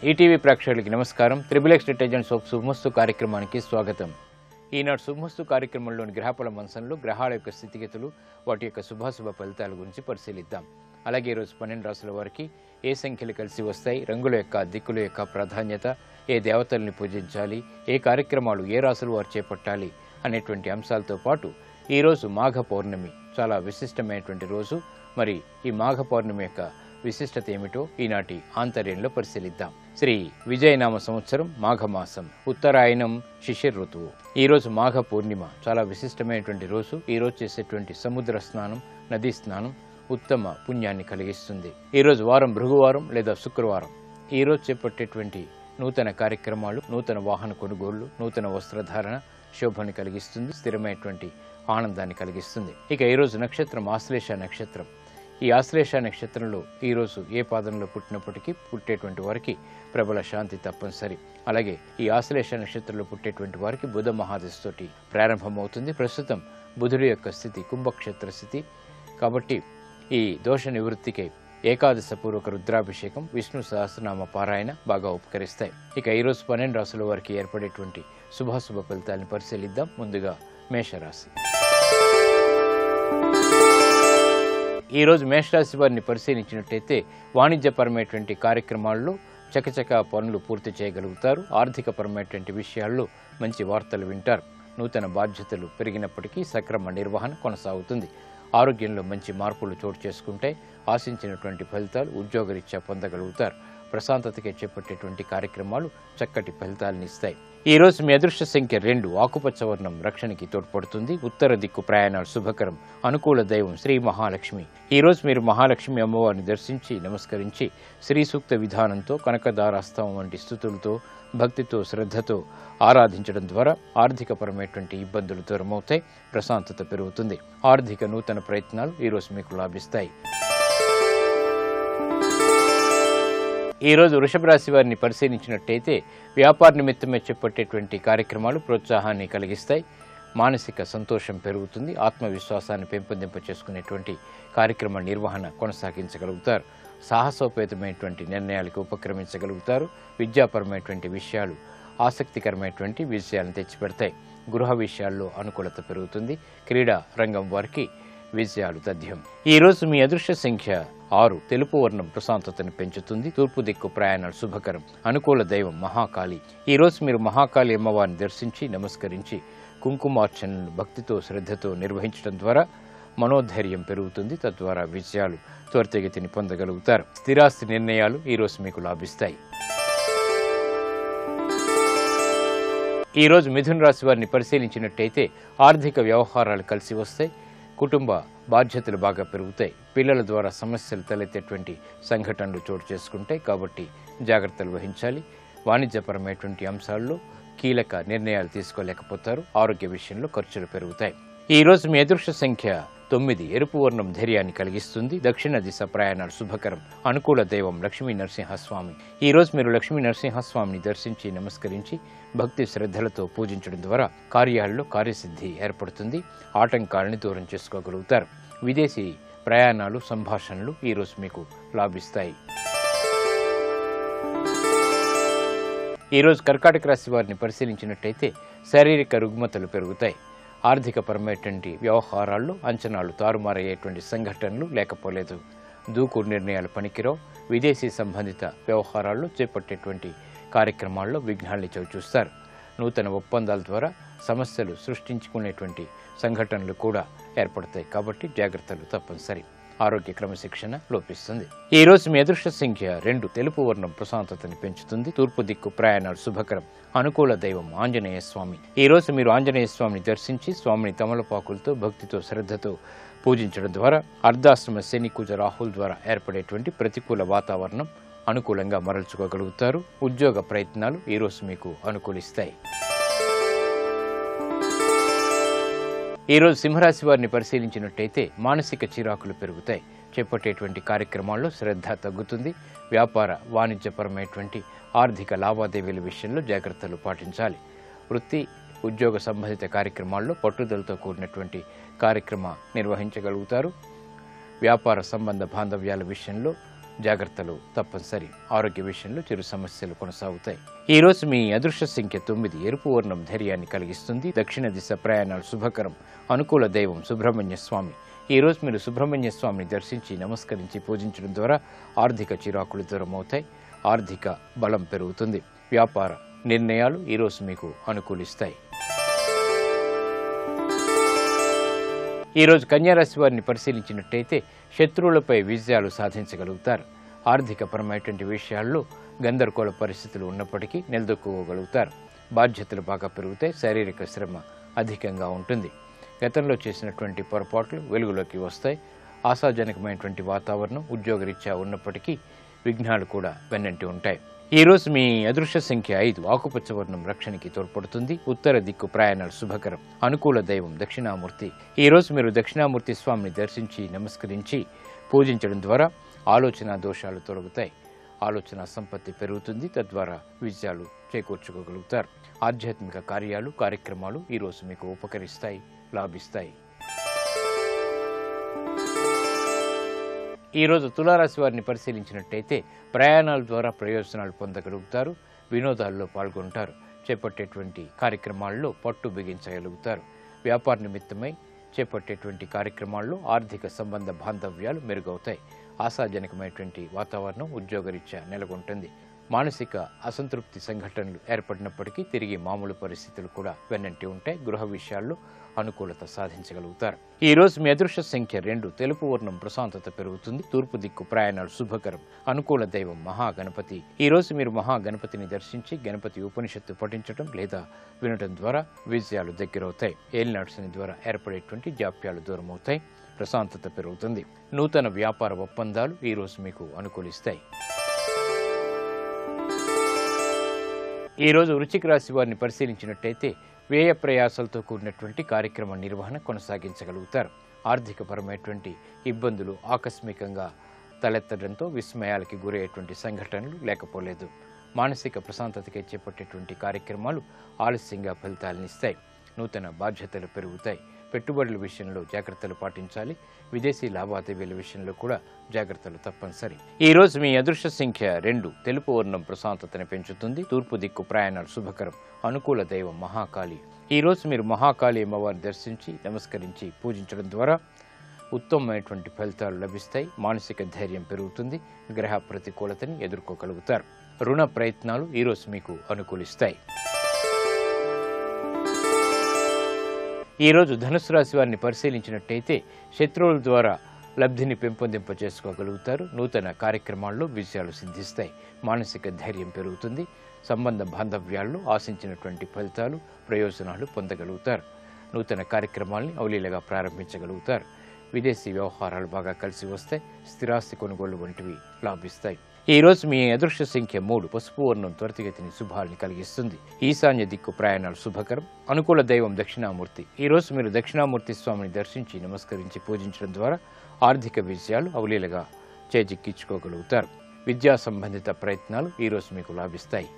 ETV ప్రేక్షకులకి నమస్కారం. Triple X detergents of శుభమస్తు కార్యక్రమానికి స్వాగతం. ఈనాడు శుభమస్తు కార్యక్రమంలోని గ్రహఫల మంచంలో గ్రహాల యొక్క స్థితిగతులు, వాటి యొక్క శుభాశుభ ఫలితాల గురించి పరిశీలిద్దాం. అలాగే ఈరోజు 12 రాశుల వారికి ఏ సంఖ్యలు కలిసి వస్తాయి, రంగుల యొక్క దిక్కుల యొక్క ప్రాధాన్యత, ఏ దేవతల్ని పూజించాలి, ఏ కార్యక్రమాలు ఏ రాశుల వారు చేపట్టాలి అనేటువంటి అంశాలతో పాటు ఈరోజు మాఘ పౌర్ణమి చాలా విశిష్టమైనటువంటి రోజు. మరి ఈ మాఘ పౌర్ణమి యొక్క విశిష్టత ఏమిటో ఈనాటి ఆంతర్యంలో పరిశీలిద్దాం. శ్రీ విజయనామ సంవత్సరం మాఘమాసం, ఉత్తరాయణం, శిశిర ఋతువు. ఈరోజు మాఘ పూర్ణిమ చాలా విశిష్టమైనటువంటి రోజు. ఈరోజు చేసేటువంటి సముద్ర స్నానం, నదీ స్నానం ఉత్తమ పుణ్యాన్ని కలిగిస్తుంది. ఈరోజు వారం భృగువారం లేదా శుక్రవారం. ఈరోజు చేపట్టేటువంటి నూతన కార్యక్రమాలు, నూతన వాహన కొనుగోళ్లు, నూతన వస్త్రధారణ శోభని కలిగిస్తుంది, స్థిరమైనటువంటి ఆనందాన్ని కలిగిస్తుంది. ఇక ఈరోజు నక్షత్రం ఆశ్లేష నక్షత్రం. ఈ ఆశ్లేష నక్షత్రంలో ఈరోజు ఏ పాదంలో పుట్టినప్పటికీ పుట్టేటువంటి వారికి ప్రబల శాంతి తప్పనిసరి. అలాగే ఈ ఆశ్లేష నక్షత్రంలో పుట్టేటువంటి వారికి బుధ మహాదశతోటి ప్రారంభమవుతుంది. ప్రస్తుతం బుధుడి యొక్క స్థితి కుంభక్షేత్ర స్థితి కాబట్టి ఈ దోష నివృత్తికై ఏకాదశ పూర్వక రుద్రాభిషేకం, విష్ణు సహస్రనామ పారాయణ బాగా ఉపకరిస్తాయి. ఇక ఈరోజు 12 రాశుల వారికి ఏర్పడేటువంటి శుభాశుభ ఫలితాలను పరిశీలిద్దాం. ముందుగా మేషరాశి. ఈరోజు మేషరాశి వారిని పరిశీలించినట్టయితే వాణిజ్యపరమైనటువంటి కార్యక్రమాల్లో చకచక పనులు పూర్తి చేయగలుగుతారు. ఆర్థికపరమైనటువంటి విషయాల్లో మంచి వార్తలు వింటారు. నూతన బాధ్యతలు పెరిగినప్పటికీ సక్రమ నిర్వహణ కొనసాగుతుంది. ఆరోగ్యంలో మంచి మార్పులు చోటు చేసుకుంటాయి. ఆశించినటువంటి ఫలితాలు ఉద్యోగరీత్యా పొందగలుగుతారు. ప్రశాంతతగా చేపట్టేటువంటి కార్యక్రమాలు చక్కటి ఫలితాలను ఇస్తాయి. ఈ రోజు మీ అదృష్ట సంఖ్య 2, ఆకుపచ్చ వర్ణం రక్షణకి తోడ్పడుతుంది. ఉత్తర దిక్కు ప్రయాణాలు శుభకరం. అనుకూల దైవం శ్రీ మహాలక్ష్మి. ఈ రోజు మీరు మహాలక్ష్మి అమ్మవారిని దర్శించి నమస్కరించి శ్రీ సూక్త విధానంతో, కనకదారాస్తవం వంటి స్థుతులతో, భక్తితో, శ్రద్ధతో ఆరాధించడం ద్వారా ఆర్థికపరమైనటువంటి ఇబ్బందులు దూరమవుతాయి, ప్రశాంతత పెరుగుతుంది. ఆర్థిక నూతన ప్రయత్నాలు ఈరోజు మీకు లాభిస్తాయి. ఈరోజు వృషభ రాశి వారిని పరిశీలించినట్టయితే వ్యాపార నిమిత్తమే చేపట్టేటువంటి కార్యక్రమాలు ప్రోత్సాహాన్ని కలిగిస్తాయి. మానసిక సంతోషం పెరుగుతుంది. ఆత్మవిశ్వాసాన్ని పెంపొందింప చేసుకునేటువంటి కార్యక్రమ నిర్వహణ కొనసాగించగలుగుతారు. సాహసోపేతమైనటువంటి నిర్ణయాలకు ఉపక్రమించగలుగుతారు. విద్యాపరమైనటువంటి విషయాలు ఆసక్తికరమైనటువంటి విషయాలను తెచ్చిపెడతాయి. గృహ విషయాల్లో అనుకూలత పెరుగుతుంది. క్రీడా రంగం వారికి విజయాలు తథ్యం. ఈ రోజు మీ అదృష్ట సంఖ్య 6, తెలుపు వర్ణం ప్రశాంతతను పెంచుతుంది. తూర్పు దిక్కు ప్రయాణాలు శుభకరం. అనుకూల దైవం మహాకాళి. ఈ రోజు మీరు మహాకాళి అమ్మవారిని దర్శించి నమస్కరించి కుంకుమార్చనను భక్తితో, శ్రద్ధతో నిర్వహించడం ద్వారా మనోధైర్యం పెరుగుతుంది. తద్వారా విజయాలు త్వరితగతిని పొందగలుగుతారు. స్థిరాస్తి నిర్ణయాలు ఈరోజు మీకు లాభిస్తాయి. ఈ రోజు మిథున రాశి వారిని పరిశీలించినట్టయితే ఆర్థిక వ్యవహారాలు కలిసి వస్తాయి. కుటుంబ బాధ్యతలు బాగా పెరుగుతాయి. పిల్లల ద్వారా సమస్యలు తలెత్తేటువంటి సంఘటనలు చోటు చేసుకుంటాయి కాబట్టి జాగ్రత్తలు వహించాలి. వాణిజ్యపరమైనటువంటి అంశాల్లో కీలక నిర్ణయాలు తీసుకోలేకపోతారు. ఆరోగ్య విషయంలో ఖర్చులు పెరుగుతాయి. ఈ రోజు మీ అదృష్ట సంఖ్య 9, ఎరుపు వర్ణం ధైర్యాన్ని కలిగిస్తుంది. దక్షిణ దిశ ప్రయాణాలు శుభకరం. అనుకూల దైవం లక్ష్మీ నరసింహస్వామి. ఈ రోజు మీరు లక్ష్మీ నరసింహస్వామిని దర్శించి నమస్కరించి భక్తి శ్రద్ధలతో పూజించడం ద్వారా కార్యాలలో కార్యసిద్ధి ఏర్పడుతుంది. ఆటంకాలను దూరం చేసుకోగలుగుతారు. విదేశీ ప్రయాణాలు, సంభాషణలు ఈరోజు మీకు లాభిస్తాయి. ఈరోజు కర్కాటక రాశి వారిని పరిశీలించినట్టయితే శారీరక రుగ్మతలు పెరుగుతాయి. ఆర్థికపరమైనటువంటి వ్యవహారాల్లో అంచనాలు తారుమారయ్యేటువంటి సంఘటనలు లేకపోలేదు. దూకు నిర్ణయాలు పనికిరావు. విదేశీ సంబంధిత వ్యవహారాల్లో చేపట్టేటువంటి కార్యక్రమాల్లో విఘ్నాల్ని చవిచూస్తారు. నూతన ఒప్పందాల ద్వారా సమస్యలు సృష్టించుకునేటువంటి సంఘటనలు కూడా ఏర్పడతాయి కాబట్టి జాగ్రత్తలు తప్పనిసరి. ఆరోగ్య క్రమశిక్షణ లోపిస్తుంది. ఈ రోజు మీ అదృష్ట సంఖ్య 2, తెలుపు వర్ణం ప్రశాంతతని పెంచుతుంది. తూర్పు దిక్కు ప్రయాణాలు శుభకరం. అనుకూల దైవం ఆంజనేయ స్వామి. ఈ రోజు మీరు ఆంజనేయ స్వామిని దర్శించి స్వామిని తమలపాకులతో, భక్తితో, శ్రద్ధతో పూజించడం ద్వారా అర్ధాశ్రమ శని, కుజ, రాహుల ద్వారా ఏర్పడేటువంటి ప్రతికూల వాతావరణం అనుకూలంగా మరల్చుకోగలుగుతారు. ఉద్యోగ ప్రయత్నాలు ఈరోజు మీకు అనుకూలిస్తాయి. ఈరోజు సింహరాశి వారిని పరిశీలించినట్టయితే మానసిక చిరాకులు పెరుగుతాయి. చేపట్టేటువంటి కార్యక్రమాల్లో శ్రద్ధ తగ్గుతుంది. వ్యాపార వాణిజ్యపరమైనటువంటి ఆర్థిక లావాదేవీల విషయంలో జాగ్రత్తలు పాటించాలి. వృత్తి, ఉద్యోగ సంబంధిత కార్యక్రమాల్లో పట్టుదలతో కూడినటువంటి కార్యక్రమ నిర్వహించగలుగుతారు. వ్యాపార సంబంధ బాంధవ్యాల విషయంలో జాగ్రత్తలు తప్పనిసరి. ఆరోగ్య విషయంలో చిరు సమస్యలు కొనసాగుతాయి. ఈ రోజు మీ అదృష్ట సంఖ్య 9. ఎరుపు వర్ణం ధైర్యాన్ని కలిగిస్తుంది. దక్షిణ దిశ ప్రయాణాలు శుభకరం. అనుకూల దైవం సుబ్రహ్మణ్య స్వామి. ఈ రోజు మీరు సుబ్రహ్మణ్య స్వామిని దర్శించి నమస్కరించి పూజించడం ద్వారా ఆర్థిక చిరాకులు దూరం అవుతాయి. ఆర్థిక బలం పెరుగుతుంది. వ్యాపార నిర్ణయాలు ఈరోజు మీకు అనుకూలిస్తాయి. ఈరోజు కన్యారాశి వారిని పరిశీలించినట్టయితే శత్రువులపై విజయాలు సాధించగలుగుతారు. ఆర్థికపరమైనటువంటి విషయాల్లో గందరగోళ పరిస్థితులు ఉన్నప్పటికీ నిలదొక్కుకోగలుగుతారు. బాధ్యతలు బాగా పెరుగుతాయి. శారీరక శ్రమ అధికంగా ఉంటుంది. గతంలో చేసినటువంటి పొరపాట్లు వెలుగులోకి వస్తాయి. ఆశాజనకమైనటువంటి వాతావరణం ఉద్యోగరీత్యా ఉన్నప్పటికీ విఘ్నాలు కూడా వెన్నంటి ఉంటాయి. ఈరోజు మీ అదృష్ట సంఖ్య 5. ఆకుపచ్చ వర్ణం రక్షణకి తోడ్పడుతుంది. ఉత్తర దిక్కు ప్రయాణాలు శుభకరం. అనుకూల దైవం దక్షిణామూర్తి. ఈరోజు మీరు దక్షిణామూర్తి స్వామిని దర్శించి నమస్కరించి పూజించడం ద్వారా ఆలోచన దోషాలు తొలగుతాయి. ఆలోచన సంపత్తి పెరుగుతుంది. తద్వారా విజయాలు చేకూర్చుకోగలుగుతారు. ఆధ్యాత్మిక కార్యాలు కార్యక్రమాలు ఈరోజు మీకు ఉపకరిస్తాయి, లాభిస్తాయి. ఈరోజు తులారాశి వారిని పరిశీలించినట్టయితే ప్రయాణాల ద్వారా ప్రయోజనాలు పొందగలుగుతారు. వినోదాల్లో పాల్గొంటారు. చేపట్టేటువంటి కార్యక్రమాల్లో పట్టు బిగించగలుగుతారు. వ్యాపార నిమిత్తమై చేపట్టేటువంటి కార్యక్రమాల్లో ఆర్థిక సంబంధ బాంధవ్యాలు మెరుగవుతాయి. ఆశాజనకమైనటువంటి వాతావరణం ఉద్యోగరీత్యా నెలకొంటుంది. మానసిక అసంతృప్తి సంఘటనలు ఏర్పడినప్పటికీ తిరిగి మామూలు పరిస్థితులు కూడా వెన్నంటి ఉంటాయి. గృహ విషయాల్లో అనుకూలత సాధించగలుగుతారు. ఈ రోజు మీ అదృష్ట సంఖ్య 2. తెలుపు వర్ణం ప్రశాంతత పెరుగుతుంది. తూర్పు దిక్కు ప్రయాణాలు శుభకరం. అనుకూల దైవం మహాగణపతి. ఈ రోజు మీరు మహాగణపతిని దర్శించి గణపతి ఉపనిషత్తు పఠించడం లేదా వినడం ద్వారా విజయాలు దగ్గరవుతాయి. ఏలినాటి శని ద్వారా ఏర్పడేటువంటి జాప్యాలు దూరమవుతాయి. ప్రశాంతత పెరుగుతుంది. నూతన వ్యాపార ఒప్పందాలు ఈ రోజు మీకు అనుకూలిస్తాయి. ఈ రోజు వృశ్చిక రాశి వారిని పరిశీలించినట్టయితే వ్యయ ప్రయాసాలతో కూడినటువంటి కార్యక్రమ నిర్వహణ కొనసాగించగలుగుతారు. ఆర్థికపరమైనటువంటి ఇబ్బందులు ఆకస్మికంగా తలెత్తడంతో విస్మయాలకి గురయ్యేటువంటి సంఘటనలు లేకపోలేదు. మానసిక ప్రశాంతతకి చేపట్టేటువంటి కార్యక్రమాలు ఆలస్యంగా ఫలితాలనిస్తాయి. నూతన బాధ్యతలు పెరుగుతాయి. పెట్టుబడుల విషయంలో జాగ్రత్తలు పాటించాలి. విదేశీ లావాదేవీల విషయంలో కూడా జాగ్రత్తలు తప్పనిసరి. ఈ రోజు మీ అదృష్ట సంఖ్య 2. తెలుపు వర్ణం ప్రశాంతతను పెంచుతుంది. తూర్పు దిక్కు ప్రయాణాలు శుభకరం. అనుకూల దైవం మహాకాళి. ఈ రోజు మీరు మహాకాళి అమ్మవారిని దర్శించి నమస్కరించి పూజించడం ద్వారా ఉత్తమమైనటువంటి ఫలితాలు లభిస్తాయి. మానసిక ధైర్యం పెరుగుతుంది. గ్రహ ప్రతికూలతని ఎదుర్కోగలుగుతారు. రుణ ప్రయత్నాలు ఈరోజు మీకు అనుకూలిస్తాయి. ఈరోజు ధనుసు రాశి వారిని పరిశీలించినట్టయితే శత్రువుల ద్వారా లబ్ధిని పెంపొందింప చేసుకోగలుగుతారు. నూతన కార్యక్రమాల్లో విజయాలు సిద్ధిస్తాయి. మానసిక ధైర్యం పెరుగుతుంది. సంబంధ బాంధవ్యాల్లో ఆశించినటువంటి ఫలితాలు ప్రయోజనాలు పొందగలుగుతారు. నూతన కార్యక్రమాల్ని అవలీలగా ప్రారంభించగలుగుతారు. విదేశీ వ్యవహారాలు బాగా కలిసి వస్తాయి. స్థిరాస్తి కొనుగోలు వంటివి లాభిస్తాయి. ఈ రోజు మీ అదృష్ట సంఖ్య 3. పసుపు వర్ణం త్వరితగతిని శుభాల్ని కలిగిస్తుంది. ఈశాన్య దిక్కు ప్రయాణాలు శుభకరం. అనుకూల దైవం దక్షిణామూర్తి. ఈ రోజు మీరు దక్షిణామూర్తి స్వామిని దర్శించి నమస్కరించి పూజించడం ద్వారా ఆర్థిక విజయాలు అవలీలగా చేజిక్కించుకోగలుగుతారు. విద్యా సంబంధిత ప్రయత్నాలు ఈరోజు మీకు లాభిస్తాయి.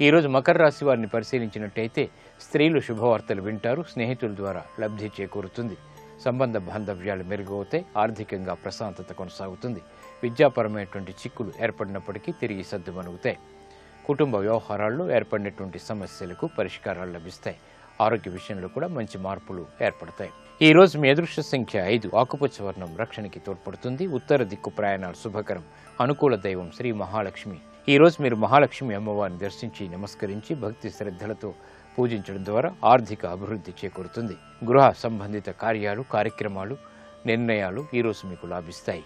ఈరోజు మకర రాశి వారిని పరిశీలించినట్టయితే స్త్రీలు శుభవార్తలు వింటారు. స్నేహితుల ద్వారా లబ్ధి చేకూరుతుంది. సంబంధ బాంధవ్యాలు మెరుగవుతాయి. ఆర్థికంగా ప్రశాంతత కొనసాగుతుంది. విద్యాపరమైనటువంటి చిక్కులు ఏర్పడినప్పటికీ తిరిగి సర్దుమణుగుతాయి. కుటుంబ వ్యవహారాల్లో ఏర్పడినటువంటి సమస్యలకు పరిష్కారాలు లభిస్తాయి. ఆరోగ్య విషయంలో కూడా మంచి మార్పులు ఏర్పడతాయి. ఈ రోజు మీ అదృష్ట సంఖ్య 5. ఆకుపచ్చ వర్ణం రక్షణకి తోడ్పడుతుంది. ఉత్తర దిక్కు ప్రయాణాలు శుభకరం. అనుకూల దైవం శ్రీ మహాలక్ష్మి. ఈ రోజు మీరు మహాలక్ష్మి అమ్మవారిని దర్శించి నమస్కరించి భక్తి శ్రద్ధలతో పూజించడం ద్వారా ఆర్థిక అభివృద్ధి చేకూరుతుంది. గృహ సంబంధిత కార్యాలు కార్యక్రమాలు నిర్ణయాలు ఈరోజు మీకు లాభిస్తాయి.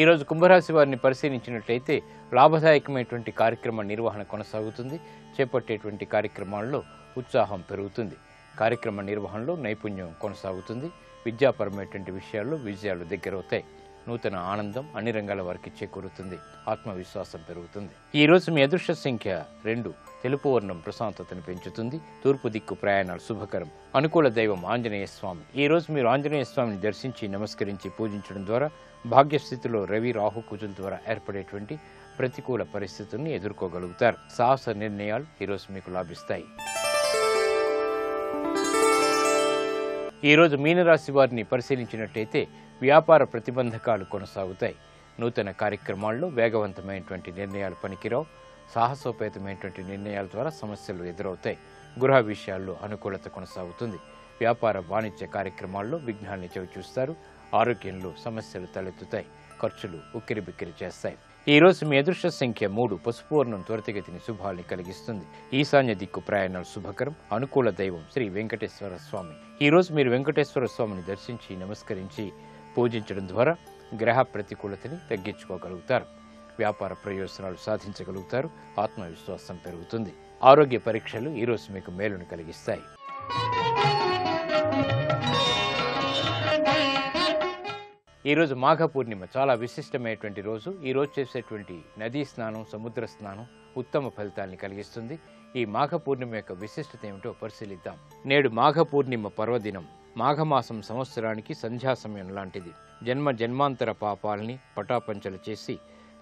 ఈరోజు కుంభరాశి వారిని పరిశీలించినట్లయితే లాభదాయకమైనటువంటి కార్యక్రమ నిర్వహణ కొనసాగుతుంది. చేపట్టేటువంటి కార్యక్రమాల్లో ఉత్సాహం పెరుగుతుంది. కార్యక్రమ నిర్వహణలో నైపుణ్యం కొనసాగుతుంది. విద్యాపరమైనటువంటి విషయాల్లో విజయాలు దగ్గరవుతాయి. నూతన ఆనందం అన్ని రంగాల వారికి చేకూరుతుంది. ఆత్మవిశ్వాసం పెరుగుతుంది. ఈ రోజు మీ అదృష్ట సంఖ్య 2. తెలుపు వర్ణం ప్రశాంతతను పెంచుతుంది. తూర్పు దిక్కు ప్రయాణాలు శుభకరం. అనుకూల దైవం ఆంజనేయ స్వామి. ఈ రోజు మీరు ఆంజనేయ స్వామిని దర్శించి నమస్కరించి పూజించడం ద్వారా భాగ్యస్థితిలో రవి రాహు కుజుల ద్వారా ఏర్పడేటువంటి ప్రతికూల పరిస్థితుల్ని ఎదుర్కోగలుగుతారు. సాహస నిర్ణయాలు ఈరోజు మీకు లాభిస్తాయి. ఈరోజు మీనరాశి వారిని పరిశీలించినట్లయితే వ్యాపార ప్రతిబంధకాలు కొనసాగుతాయి. నూతన కార్యక్రమాల్లో వేగవంతమైనటువంటి నిర్ణయాలు పనికిరావు. సాహసోపేతమైనటువంటి నిర్ణయాల ద్వారా సమస్యలు ఎదురవుతాయి. గృహ విషయాల్లో అనుకూలత కొనసాగుతుంది. వ్యాపార వాణిజ్య కార్యక్రమాల్లో విఘ్నాల్ని చవిచూస్తారు. ఆరోగ్యంలో సమస్యలు తలెత్తుతాయి. ఖర్చులు ఉక్కిరిబిక్కిరి చేస్తాయి. ఈ రోజు మీ అదృష్ట సంఖ్య 3. పసుపు వర్ణం త్వరితగతిని శుభాల్ని కలిగిస్తుంది. ఈశాన్య దిక్కు ప్రయాణాలు శుభకరం. అనుకూల దైవం శ్రీ వెంకటేశ్వర స్వామి. ఈ రోజు మీరు వెంకటేశ్వర స్వామిని దర్శించి నమస్కరించి పూజించడం ద్వారా గ్రహ ప్రతికూలతని తగ్గించుకోగలుగుతారు. వ్యాపార ప్రయోజనాలు సాధించగలుగుతారు. ఆత్మవిశ్వాసం పెరుగుతుంది. ఆరోగ్య పరీక్షలు ఈ రోజు మీకు మేలును కలిగిస్తాయి. ఈరోజు మాఘ పూర్ణిమ చాలా విశిష్టమైనటువంటి రోజు. ఈరోజు చేసేటువంటి నదీ స్నానం, సముద్ర స్నానం ఉత్తమ ఫలితాన్ని కలిగిస్తుంది. ఈ మాఘ పూర్ణిమ యొక్క విశిష్టత ఏమిటో పరిశీలిద్దాం. నేడు మాఘ పూర్ణిమ పర్వదినం. మాఘమాసం సంవత్సరానికి సంధ్యా సమయం లాంటిది. జన్మాంతర పాపాలని పటాపంచలు చేసి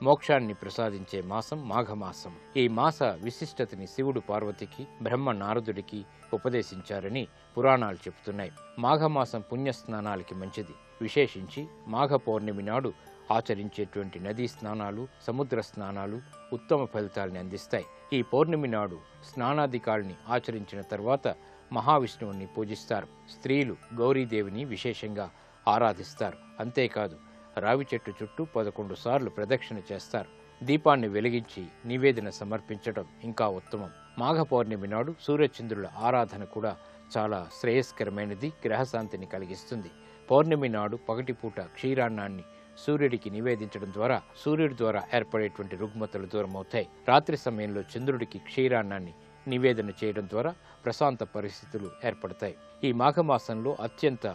మోక్షాన్ని ప్రసాదించే మాసం మాఘమాసం. ఈ మాస విశిష్టతని శివుడు పార్వతికి, బ్రహ్మ నారదుడికి ఉపదేశించారని పురాణాలు చెబుతున్నాయి. మాఘమాసం పుణ్యస్నానాలకి మంచిది. విశేషించి మాఘ పౌర్ణమి నాడు ఆచరించేటువంటి నదీ స్నానాలు, సముద్ర స్నానాలు ఉత్తమ ఫలితాలని అందిస్తాయి. ఈ పౌర్ణమి నాడు స్నానాధికాల్ని ఆచరించిన తర్వాత మహావిష్ణువుని పూజిస్తారు. స్త్రీలు గౌరీదేవిని విశేషంగా ఆరాధిస్తారు. అంతేకాదు రావి చెట్టు చుట్టూ 11 సార్లు ప్రదక్షిణ చేస్తారు. దీపాన్ని వెలిగించి నివేదన సమర్పించడం ఇంకా ఉత్తమం. మాఘ పౌర్ణమి నాడు సూర్యచంద్రుల ఆరాధన కూడా చాలా శ్రేయస్కరమైనది. గ్రహశాంతిని కలిగిస్తుంది. పౌర్ణమి నాడు పగటిపూట క్షీరాన్నాన్ని సూర్యుడికి నివేదించడం ద్వారా సూర్యుడి ద్వారా ఏర్పడేటువంటి రుగ్మతలు దూరమవుతాయి. రాత్రి సమయంలో చంద్రుడికి క్షీరాన్నాన్ని నివేదన చేయడం ద్వారా ప్రశాంత పరిస్థితులు ఏర్పడతాయి. ఈ మాఘమాసంలో అత్యంత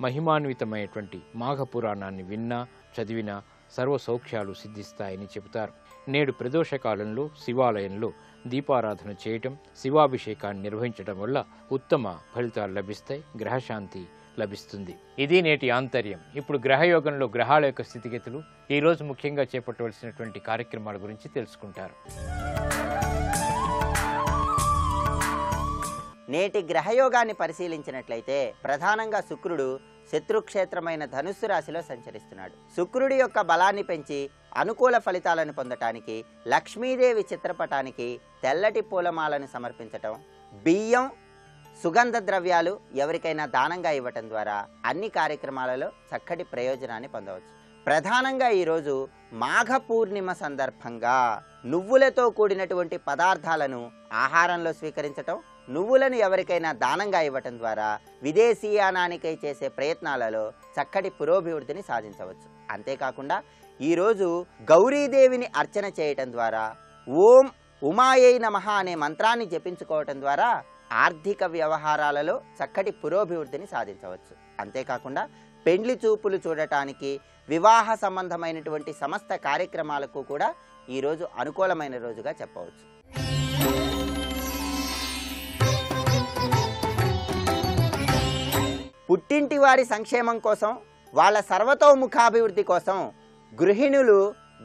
మహిమాన్వితమైనటువంటి మాఘ పురాణాన్ని విన్నా చదివినా సర్వ సౌఖ్యాలు సిద్ధిస్తాయని చెబుతారు. నేడు ప్రదోష కాలంలో శివాలయంలో దీపారాధన చేయటం, శివాభిషేకాన్ని నిర్వహించడం వల్ల ఉత్తమ ఫలితాలు లభిస్తాయి. గ్రహశాంతి లభిస్తుంది. ఇది నేటి ఆంతర్యం. ఇప్పుడు గ్రహయోగంలో గ్రహాల యొక్క స్థితిగతులు, ఈ రోజు ముఖ్యంగా చేపట్టవలసినటువంటి కార్యక్రమాల గురించి తెలుసుకుంటారు. నేటి గ్రహయోగాన్ని పరిశీలించినట్లయితే ప్రధానంగా శుక్రుడు శత్రుక్షేత్రమైన ధనుస్సు రాశిలో సంచరిస్తున్నాడు. శుక్రుడి యొక్క బలాన్ని పెంచి అనుకూల ఫలితాలను పొందటానికి లక్ష్మీదేవి చిత్రపటానికి తెల్లటి పూలమాలను సమర్పించటం, బియ్యం, సుగంధ ద్రవ్యాలు ఎవరికైనా దానంగా ఇవ్వటం ద్వారా అన్ని కార్యక్రమాలలో చక్కటి ప్రయోజనాన్ని పొందవచ్చు. ప్రధానంగా ఈరోజు మాఘ పూర్ణిమ సందర్భంగా నువ్వులతో కూడినటువంటి పదార్థాలను ఆహారంలో స్వీకరించటం, నువ్వులను ఎవరికైనా దానంగా ఇవ్వటం ద్వారా విదేశీయానానికై చేసే ప్రయత్నాలలో చక్కటి పురోభివృద్ధిని సాధించవచ్చు. అంతేకాకుండా ఈరోజు గౌరీదేవిని అర్చన చేయటం ద్వారా ఓం ఉమాయై నమః అనే మంత్రాన్ని జపించుకోవటం ద్వారా ఆర్థిక వ్యవహారాలలో చక్కటి పురోభివృద్ధిని సాధించవచ్చు. అంతేకాకుండా పెండ్లి చూపులు చూడటానికి, వివాహ సంబంధమైనటువంటి సమస్త కార్యక్రమాలకు కూడా ఈరోజు అనుకూలమైన రోజుగా చెప్పవచ్చు. పుట్టింటి వారి సంక్షేమం కోసం, వాళ్ళ సర్వతోముఖాభివృద్ధి కోసం గృహిణులు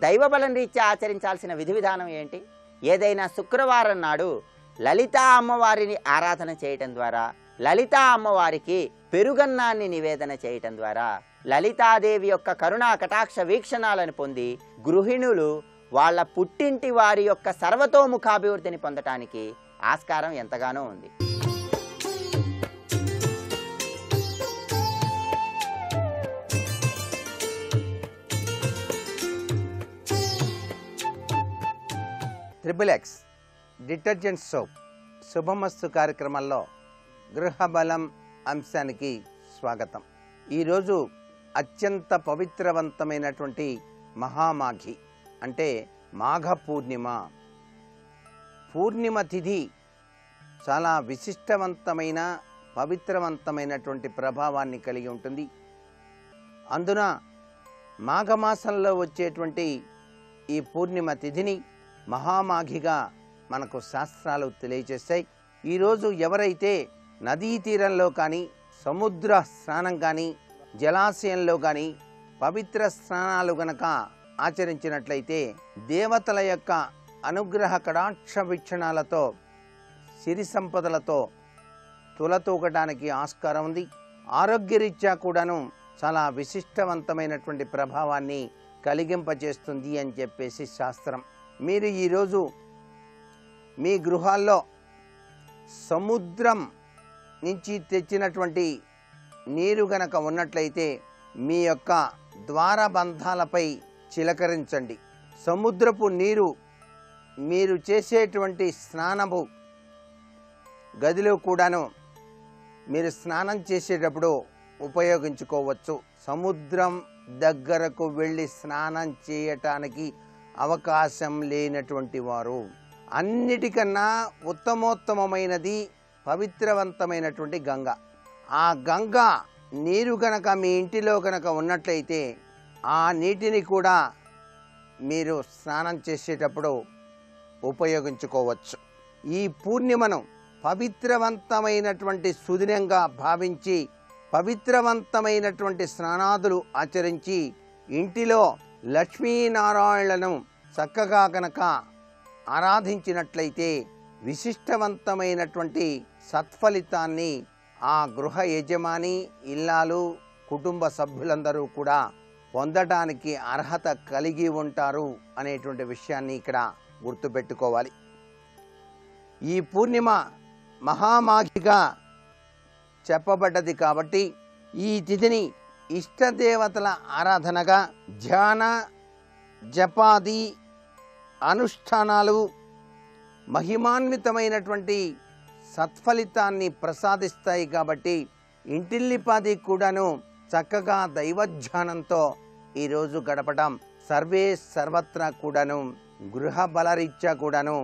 దైవబలం రీత్యా ఆచరించాల్సిన విధి విధానం ఏంటి? ఏదైనా శుక్రవారం నాడు లలితా అమ్మవారిని ఆరాధన చేయటం ద్వారా, లలితా అమ్మవారికి పెరుగన్నాన్ని నివేదన చేయటం ద్వారా లలితాదేవి యొక్క కరుణా కటాక్ష వీక్షణాలను పొంది గృహిణులు వాళ్ళ పుట్టింటి వారి యొక్క సర్వతోముఖాభివృద్ధిని పొందటానికి ఆస్కారం ఎంతగానో ఉంది. XXX డిటర్జెంట్ సోప్ శుభమస్తు కార్యక్రమంలో గృహబలం అంశానికి స్వాగతం. ఈరోజు అత్యంత పవిత్రవంతమైనటువంటి మహామాఘి అంటే మాఘ పూర్ణిమ. పూర్ణిమ తిథి చాలా విశిష్టవంతమైన పవిత్రవంతమైనటువంటి ప్రభావాన్ని కలిగి ఉంటుంది. అందున మాఘమాసంలో వచ్చేటువంటి ఈ పూర్ణిమ తిథిని మహామాఘిగా మనకు శాస్త్రాలు తెలియజేస్తాయి. ఈరోజు ఎవరైతే నదీ తీరంలో కానీ, సముద్ర స్నానం కానీ, జలాశయంలో కానీ పవిత్ర స్నానాలు గనక ఆచరించినట్లయితే దేవతల యొక్క అనుగ్రహ కటాక్ష వీక్షణాలతో సిరి సంపదలతో తులతూగడానికి ఆస్కారం ఉంది. ఆరోగ్యరీత్యా కూడాను చాలా విశిష్టవంతమైనటువంటి ప్రభావాన్ని కలిగింపజేస్తుంది అని చెప్పేసి శాస్త్రం. మీరు ఈరోజు మీ గృహాల్లో సముద్రం నుంచి తెచ్చినటువంటి నీరు గనక ఉన్నట్లయితే మీ యొక్క ద్వారబంధాలపై చిలకరించండి. సముద్రపు నీరు మీరు చేసేటువంటి స్నానము గదిలో కూడాను మీరు స్నానం చేసేటప్పుడు ఉపయోగించుకోవచ్చు. సముద్రం దగ్గరకు వెళ్ళి స్నానం చేయటానికి అవకాశం లేనటువంటి వారు, అన్నిటికన్నా ఉత్తమోత్తమైనది పవిత్రవంతమైనటువంటి గంగ. ఆ గంగ నీరు గనక మీ ఇంటిలో గనక ఉన్నట్లయితే ఆ నీటిని కూడా మీరు స్నానం చేసేటప్పుడు ఉపయోగించుకోవచ్చు. ఈ పూర్ణిమను పవిత్రవంతమైనటువంటి సుదినంగా భావించి పవిత్రవంతమైనటువంటి స్నానాదులు ఆచరించి ఇంటిలో లక్ష్మీనారాయణలను చక్కగా గనక ఆరాధించినట్లయితే విశిష్టవంతమైనటువంటి సత్ఫలితాన్ని ఆ గృహ యజమాని, ఇల్లాలు, కుటుంబ సభ్యులందరూ కూడా పొందడానికి అర్హత కలిగి ఉంటారు అనేటువంటి విషయాన్ని ఇక్కడ గుర్తుపెట్టుకోవాలి. ఈ పూర్ణిమ మహామాఘిగా చెప్పబడ్డది కాబట్టి ఈ తిథిని ఇష్టదేవతల ఆరాధనగా, ధ్యాన జపాది అనుష్ఠానాలు మహిమాన్వితమైనటువంటి సత్ఫలితాన్ని ప్రసాదిస్తాయి. కాబట్టి ఇంటిల్లిపాది కూడాను చక్కగా దైవధ్యానంతో ఈరోజు గడపడం సర్వే సర్వత్రా కూడాను గృహ బలరీత్యా కూడాను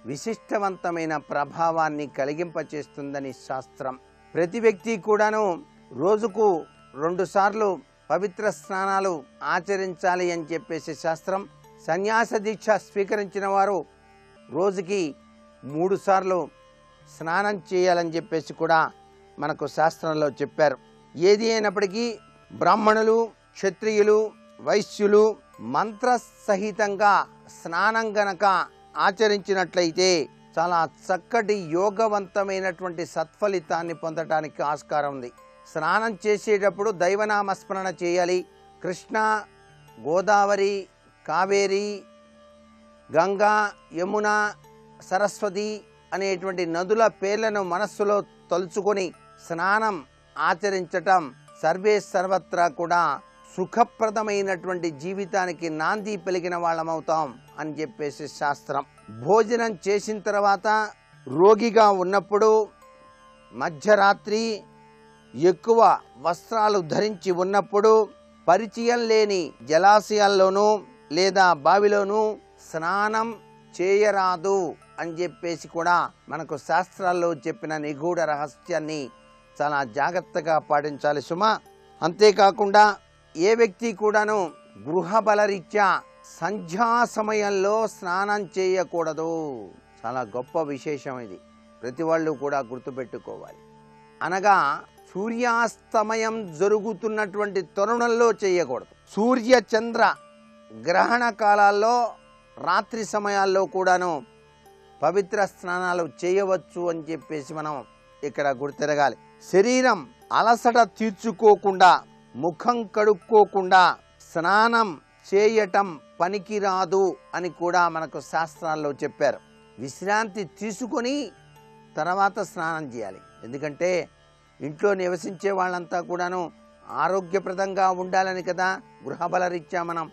విశిష్టవంతమైన ప్రభావాన్ని కలిగింపచేస్తుందని శాస్త్రం. ప్రతి వ్యక్తి కూడాను రోజుకు 2 సార్లు పవిత్ర స్నానాలు ఆచరించాలి అని చెప్పేసి శాస్త్రం. సన్యాస దీక్ష స్వీకరించిన వారు రోజుకి 3 సార్లు స్నానం చేయాలని చెప్పేసి కూడా మనకు శాస్త్రంలో చెప్పారు. ఏది అయినప్పటికీ బ్రాహ్మణులు, క్షత్రియులు, వైశ్యులు మంత్రసహితంగా స్నానం గనక ఆచరించినట్లయితే చాలా చక్కటి యోగవంతమైనటువంటి సత్ఫలితాన్ని పొందడానికి ఆస్కారం ఉంది. స్నానం చేసేటప్పుడు దైవనామస్మరణ చేయాలి. కృష్ణ, గోదావరి, కావేరి, గంగా, యమున, సరస్వతి అనేటువంటి నదుల పేర్లను మనస్సులో తలుచుకొని స్నానం ఆచరించటం సర్వే సర్వత్రా కూడా సుఖప్రదమైనటువంటి జీవితానికి నాంది పలికిన వాళ్ళమవుతాం అని చెప్పేసి శాస్త్రం. భోజనం చేసిన తర్వాత రోగిగా ఉన్నప్పుడు మధ్యరాత్రి ఎక్కువ వస్త్రాలు ధరించి ఉన్నప్పుడు పరిచయం లేని జలాశయాల్లోనూ లేదా బావిలోనూ స్నానం చేయరాదు అని చెప్పేసి కూడా మనకు శాస్త్రాల్లో చెప్పిన నిగూఢ రహస్యాన్ని చాలా జాగ్రత్తగా పాటించాలి సుమా. అంతేకాకుండా ఏ వ్యక్తి కూడాను గృహ బలరీత్యా సంధ్యా సమయంలో స్నానం చేయకూడదు. చాలా గొప్ప విశేషం ఇది, ప్రతి వాళ్ళు కూడా గుర్తుపెట్టుకోవాలి. అనగా సూర్యాస్తమయం జరుగుతున్నటువంటి తరుణంలో చేయకూడదు. సూర్య చంద్ర గ్రహణ కాలాల్లో రాత్రి సమయాల్లో కూడాను పవిత్ర స్నానాలు చేయవచ్చు అని చెప్పేసి మనం ఇక్కడ గుర్తెరగాలి. శరీరం అలసట తీర్చుకోకుండా, ముఖం కడుక్కోకుండా స్నానం చేయటం పనికిరాదు అని కూడా మనకు శాస్త్రాల్లో చెప్పారు. విశ్రాంతి తీసుకొని తర్వాత స్నానం చేయాలి. ఎందుకంటే ఇంట్లో నివసించే వాళ్ళంతా కూడాను ఆరోగ్యప్రదంగా ఉండాలని కదా గృహబలరీత్యా మనం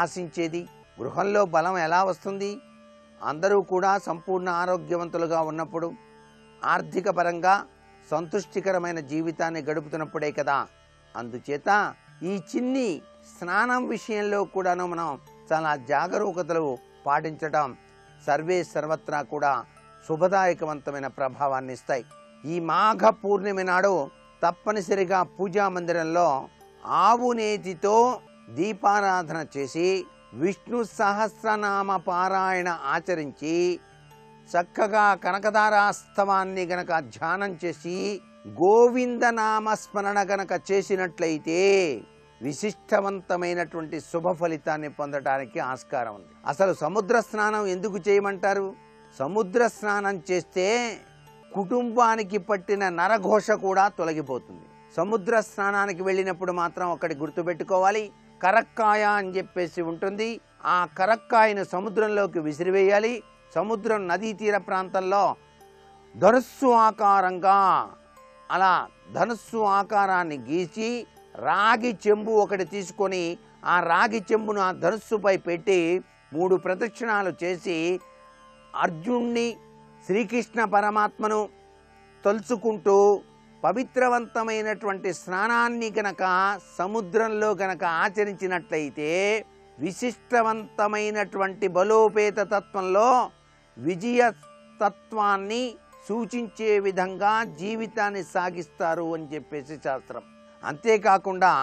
ఆశించేది. గృహంలో బలం ఎలా వస్తుంది? అందరూ కూడా సంపూర్ణ ఆరోగ్యవంతులుగా ఉన్నప్పుడు, ఆర్థిక పరంగా సంతుష్టికరమైన జీవితాన్ని గడుపుతున్నప్పుడే కదా. అందుచేత ఈ చిన్ని స్నానం విషయంలో కూడాను మనం చాలా జాగరూకతలు పాటించటం సర్వే సర్వత్రా కూడా శుభదాయకవంతమైన ప్రభావాన్ని ఇస్తాయి. ఈ మాఘ పూర్ణిమ నాడు తప్పనిసరిగా పూజా మందిరంలో ఆవు నేతితో దీపారాధన చేసి విష్ణు సహస్రనామ పారాయణ ఆచరించి చక్కగా కనకదారాస్తవాన్ని గనక ధ్యానం చేసి గోవిందనామ స్మరణ గనక చేసినట్లయితే విశిష్టవంతమైనటువంటి శుభ ఫలితాన్ని పొందడానికి ఆస్కారం ఉంది. అసలు సముద్ర స్నానం ఎందుకు చేయమంటారు? సముద్ర స్నానం చేస్తే కుటుంబానికి పట్టిన నరఘోష కూడా తొలగిపోతుంది. సముద్ర స్నానానికి వెళ్ళినప్పుడు మాత్రం ఒకటి గుర్తుపెట్టుకోవాలి, కరక్కాయ అని చెప్పేసి ఉంటుంది. ఆ కరక్కాయను సముద్రంలోకి విసిరివేయాలి. సముద్రం నదీ తీర ప్రాంతంలో ధనుస్సు ఆకారంగా అలా ధనుస్సు ఆకారాన్ని గీసి రాగి చెంబు ఒకటి తీసుకొని ఆ రాగి చెంబును ఆ ధనుస్సుపై పెట్టి 3 ప్రదక్షిణాలు చేసి అర్జున్ని శ్రీకృష్ణ పరమాత్మను తలుచుకుంటూ పవిత్రవంతమైనటువంటి స్నానాన్ని గనక సముద్రంలో గనక ఆచరించినట్లయితే విశిష్టవంతమైనటువంటి బలోపేత తత్వంలో విజయ తత్వాన్ని సూచించే విధంగా జీవితాన్ని సాగిస్తారు అని చెప్పేసి శాస్త్రం. అంతేకాకుండా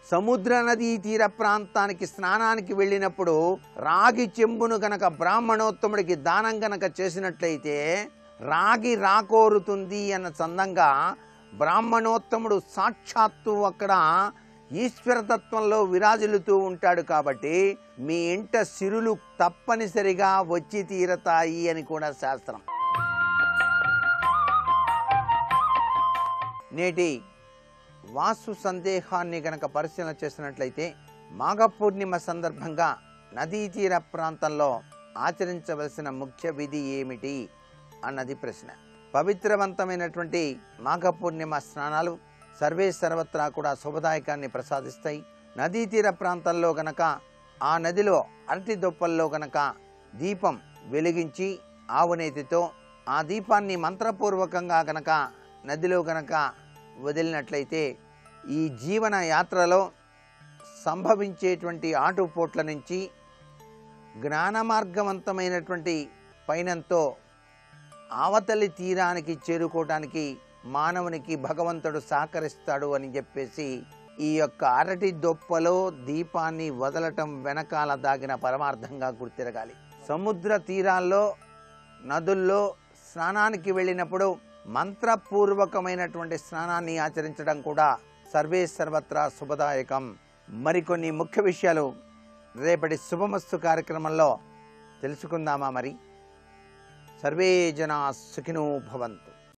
సముద్ర నదీ తీర ప్రాంతానికి స్నానానికి వెళ్ళినప్పుడు రాగి చెంబును గనక బ్రాహ్మణోత్తముడికి దానం గనక చేసినట్లయితే రాగి రాకోరుతుంది అన్న చందంగా బ్రాహ్మణోత్తముడు సాక్షాత్తు అక్కడ ఈశ్వరతత్వంలో విరాజిల్లుతూ ఉంటాడు. కాబట్టి మీ ఇంట సిరులు తప్పనిసరిగా వచ్చి తీరతాయి అని కూడా శాస్త్రం. నేటి వాస్తు సందేహాన్ని గనక పరిశీలన చేసినట్లయితే మాఘ పూర్ణిమ సందర్భంగా నదీ తీర ప్రాంతంలో ఆచరించవలసిన ముఖ్య విధి ఏమిటి అన్నది ప్రశ్న. పవిత్రవంతమైనటువంటి మాఘ పూర్ణిమ స్నానాలు సర్వే సర్వత్రా కూడా శుభదాయకాన్ని ప్రసాదిస్తాయి. నదీ తీర ప్రాంతంలో గనక ఆ నదిలో అరటి దొప్పల్లో గనక దీపం వెలిగించి ఆవునేతితో ఆ దీపాన్ని మంత్రపూర్వకంగా గనక నదిలో గనక వదిలినట్లయితే ఈ జీవన యాత్రలో సంభవించేటువంటి ఆటుపోట్ల నుంచి జ్ఞాన మార్గవంతమైనటువంటి పయనంతో ఆవతలి తీరానికి చేరుకోవడానికి మానవునికి భగవంతుడు సహకరిస్తాడు అని చెప్పేసి ఈ యొక్క అరటి దొప్పలో దీపాన్ని వదలటం వెనకాల దాగిన పరమార్థంగా గుర్తిరగాలి. సముద్ర తీరాల్లో నదుల్లో స్నానానికి వెళ్ళినప్పుడు మంత్రపూర్వకమైనటువంటి స్నానాన్ని ఆచరించడం కూడా సర్వే సర్వత్రా శుభదాయకం. మరికొన్ని ముఖ్య విషయాలు రేపటి శుభమస్తు కార్యక్రమంలో తెలుసుకుందామా? మరి సర్వే జనా సుఖినో భవంతు.